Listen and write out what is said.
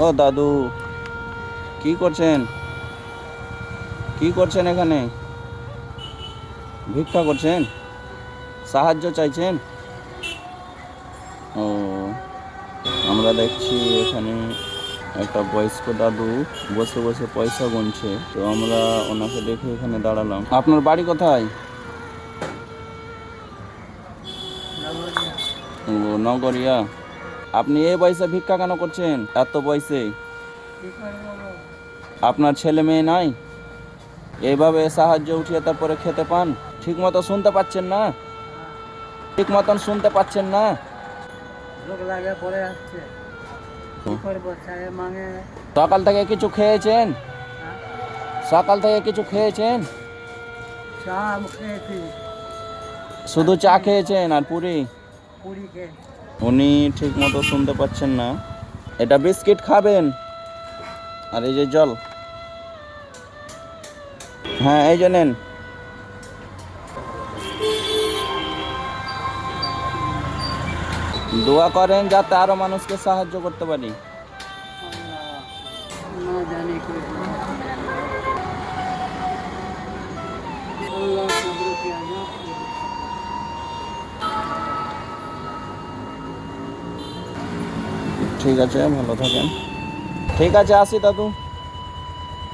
ও দাদু, কি করছেন? কি করছেন এখানে? ভিক্ষা করছেন? সাহায্য চাইছেন? ও, আমরা দেখছি এখানে একটা বয়স্ক দাদু বসে বসে পয়সা গুনছে, তো আমরা ওনাকে দেখে এখানে দাঁড়ালাম। আপনার বাড়ি কোথায়? ও, নগরিয়া। আপনি এই বয়সে ভিক্ষা কেন করছেন? এত বয়সে আপনার ছেলে মেয়ে নাই? এইভাবে সাহায্য উঠিয়ে তারপরে খেতে পান? ঠিক মতো শুনতে পাচ্ছেন না? ঠিক মতন শুনতে পাচ্ছেন না? রোগ লাগে পড়ে যাচ্ছে, কি করবো সাহেব মাঙে। সকাল থেকে কিছু খেয়েছেন? সকাল থেকে কিছু খেয়েছেন? চা খেয়েছি, শুধু চা খেয়েছেন আর পুরি? পুরি খেয়ে। উনি ঠিক মতো শুনতে পাচ্ছেন না। এটা বিস্কিট খাবেন, আর এই যে জল। হ্যাঁ, এই যে নেন। দোয়া করেন যাতে আরো মানুষকে সাহায্য করতে পারি। না জানি কি ঠিক আছে, ভালো থাকেন। ঠিক আছে, আসি দাদু।